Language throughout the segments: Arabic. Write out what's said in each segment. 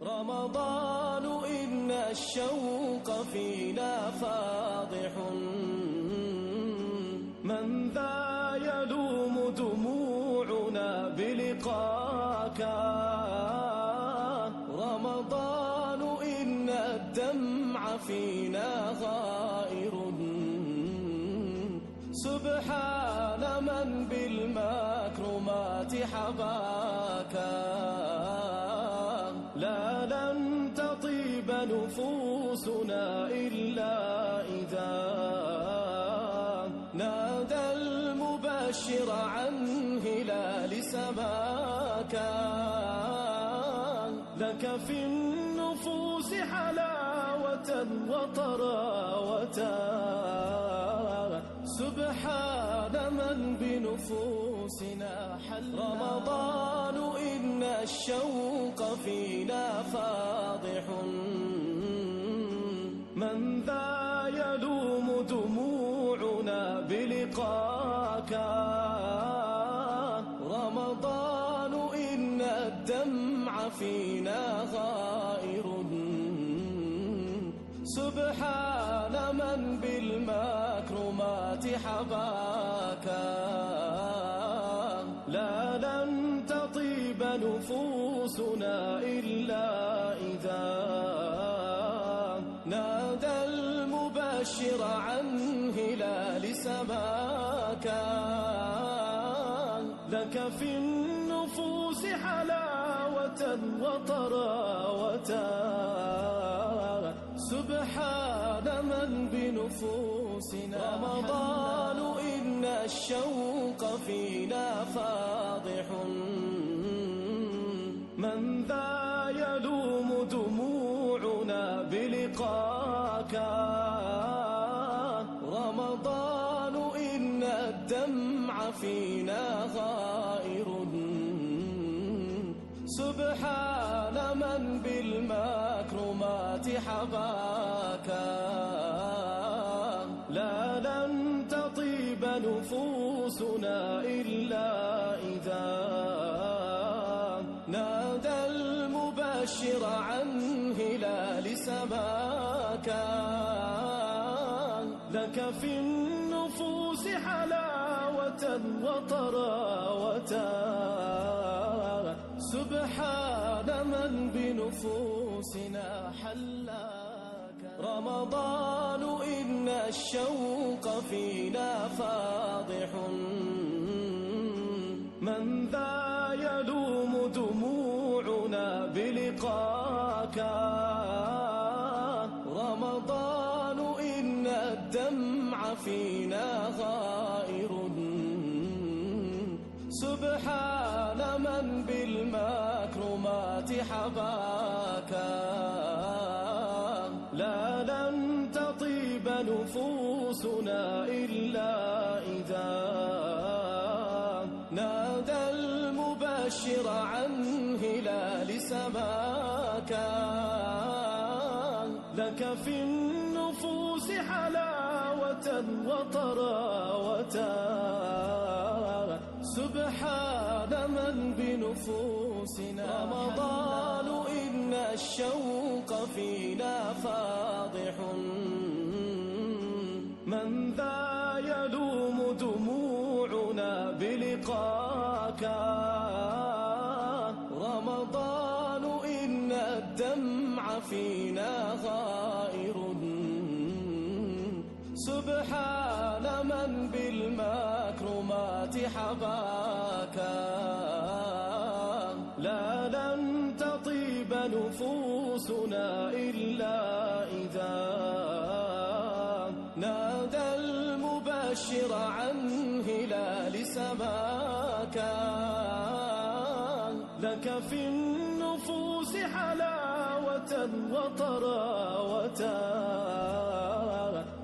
رمضان إن الشوق فينا فاضح، من ذا يلوم دموعنا بلقاك؟ رمضان إن الدمع فينا غائر، سبحان من بالمكرمات حباك. لا لن تطيب نفوسنا إلا إذا نادى المبشر عن هلال سماك. لك في النفوس حلاوة وطراوة، سبحان من بنفوسنا حل. رمضان إن الشوق فينا فاضح، من ذا يلوم دموعنا بلقاك؟ رمضان إن الدمع فينا غائر، سبحان من بالمكرمات حباك. لا لن تطيب نفوسنا إلا إذا نادى المبشر عن هلال سماك. لك في النفوس حلاوة وطراوة، سبحان من بنفوسنا. رمضان إن الشوق فينا فاضح، من ذا يلوم دموعنا بلقاك؟ رمضان إن الدمع فينا غائر، سبحان من بالمكرمات حباك. لا لن تطيب نفوسنا إلا إذا نادى المبشر عن هلال سماك. لك في النفوس حلاوة وطراوة، سبحان من بنفوسنا حلاك. رمضان إن الشوق فينا فاضح، من ذا يلوم دموعنا بلقاك؟ رمضان إن الدمع فينا غائر، سبحان من بالمكرمات حباك. لا لن تطيب نفوسنا إلا إذا نادى المبشر عن هلال سماك. لك في النفوس حلاوة وطراوة، سبحان من بنفوسنا. رمضان إن الشوق فينا فاضح، من ذا يلوم دموعنا بلقاك؟ رمضان إن الدمع فينا غائر، سبحان من بالمكرمات حباك. لا لن تطيب نفوسنا إلا إذا نادى المبشر عن هلال سماك. لك في النفوس حلاوة وطراوة،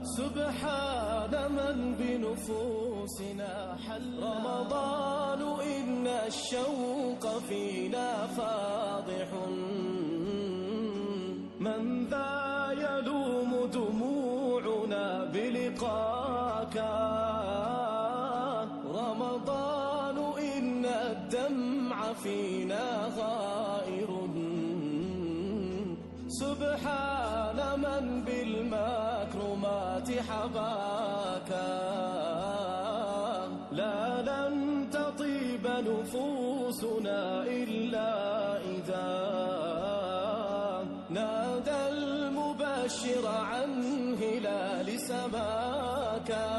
سبحان من بنفوسنا حل. رمضان إن الشوق فينا فاضح، من ذا يلوم دموعنا بلقاك؟ رمضان إن الدمع فينا غائر، سبحان من بالمكرمات حباكا. لا لن تطيب نفوسنا إلا إذا نادى المبشر عن هلال سماكا.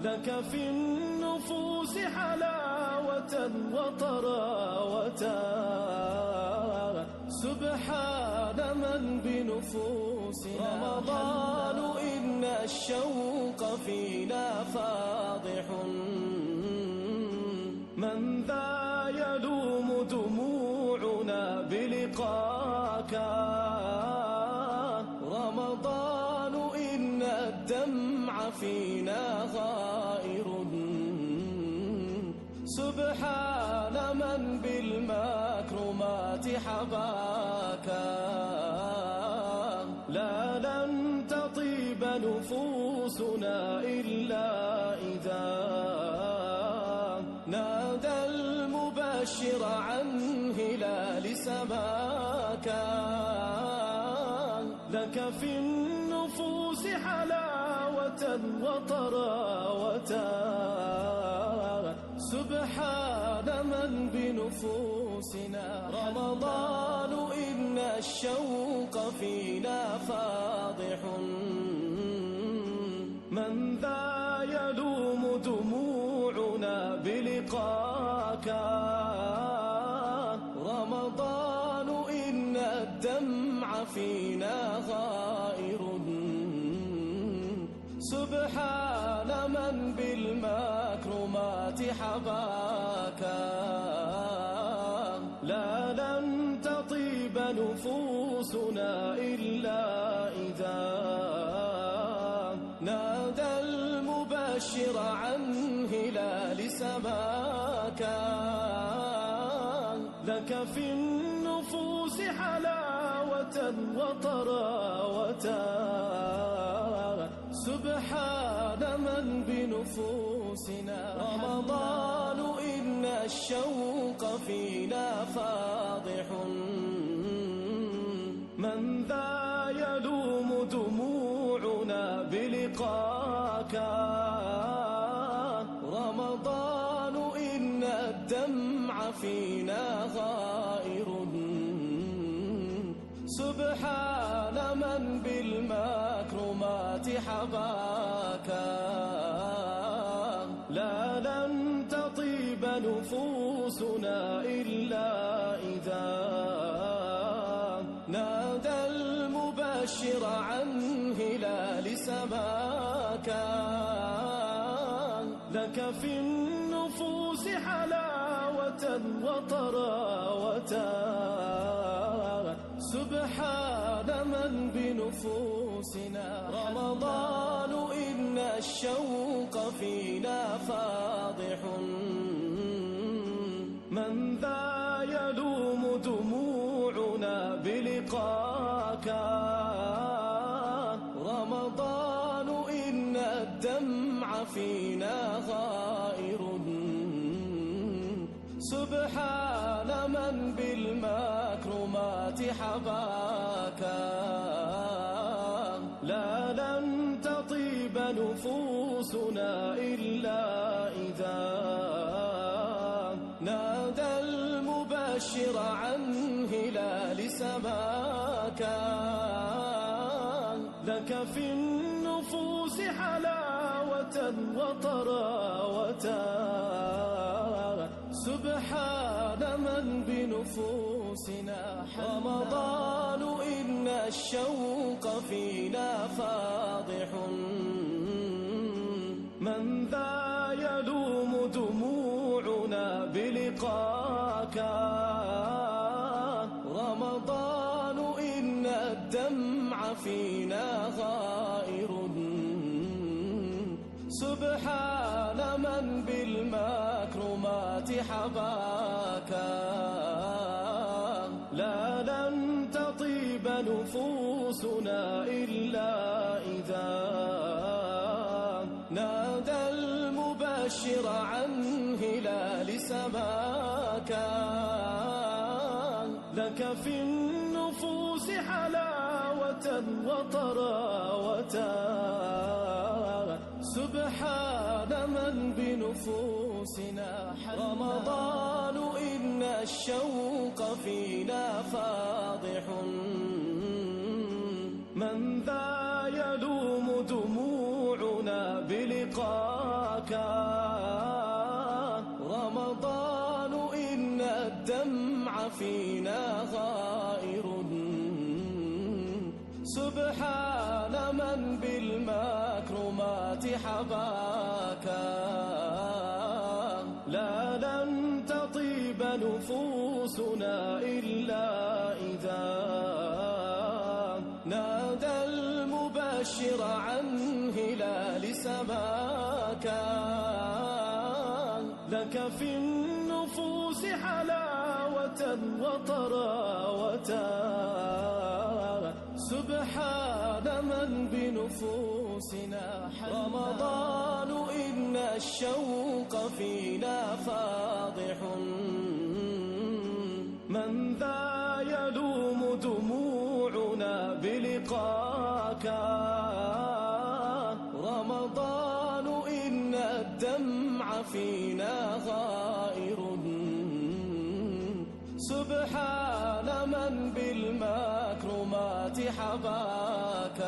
لك في النفوس حلاوة وطراوة، سبحان من بنفوسنا. رمضان إن الشوق فينا فاضح، من ذا يلوم دموعنا بلقاك. رمضان إن الدمع فينا غائر، سبحان من بالمكرمات حباكا. لا لن تطيب نفوسنا إلا إذا نادى المبشر عن هلال سماكا. لك في النفوس حلاوة وطراوة، سبحان من بنفوسنا. رمضان إن الشوق فينا فاضح، من ذا يلوم دموعنا بلقاك. رمضان إن الدمع فينا غائر، سبحان من بالمكرمات حباكا. لا لن تطيب نفوسنا إلا إذا نادى المبشر عن هلال سماكا. لك في النفوس حلاوة وطراوة، سبحان من بنفوسنا. رمضان إن الشوق فينا فاضح، من ذا يلوم دموعنا بلقاك. رمضان إن الدمع فينا غائر، سبحان من بالمكرمات حباكا. لا لن تطيب نفوسنا إلا إذا نادى المبشر عن هلال سماكا. لك في النفوس حلاوة وطراوة، سبحان من بنفوسنا. رمضان إن الشوق فينا فاضح، من ذا يلوم دموعنا بلقاك. رمضان إن الدمع فينا غائر، سبحان من بالمكرمات حباكا. لا لن تطيب نفوسنا إلا إذا نادى المبشر عن هلال سماكا. لك في النفوس حلاوة وطراوة، سبحان من بالمكرمات حباكا. لا لن تطيب نفوسنا إلا إذا نادى المبشر عن هلال سماكا. لك في النفوس حلاوة وطراوة، سبحان من بالمكرمات حباكا. لا لن تطيب نفوسنا إلا إذا نادى المبشر عن هلال سماكا. لك في النفوس حلاوة وطراوة، سبحان من بنفوسنا. رمضان إن الشوق فينا فاضح، من ذا يلوم دموعنا بلقاك. رمضان إن الدمع فينا غائر، سبحان من بالمكرمات حباكا. لا لن تطيب نفوسنا إلا إذا نادى المبشر عن هلال سماكا. لك في النفوس النفوس حلاوة وطراوة، سبحان من بنفوسنا رمضان إن الشوق فينا فاضح، من ذا يلوم دموعنا بلقاك رمضان إن الدمع فينا غائر، سبحان من بالمكرمات حباك، لا لن تطيب نفوسنا إلا إذا نادى المبشر عن هلال سماك، لك في النفوس حلاوة وطراوة، سبحان من بنفوسنا رمضان إن الشوق فينا فاضح، من ذا يلوم دموعنا بلقاك رمضان إن الدمع فينا غائر، سبحان من بالمكرمات حباك،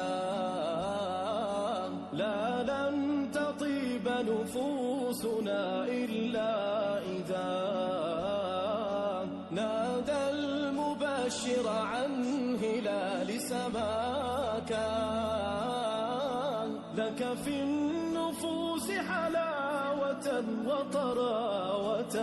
لا لن تطيب نفوسنا إلا إذا نادى المبشر عن هلال سماك، لك في النفوس حلاوة وطراوة،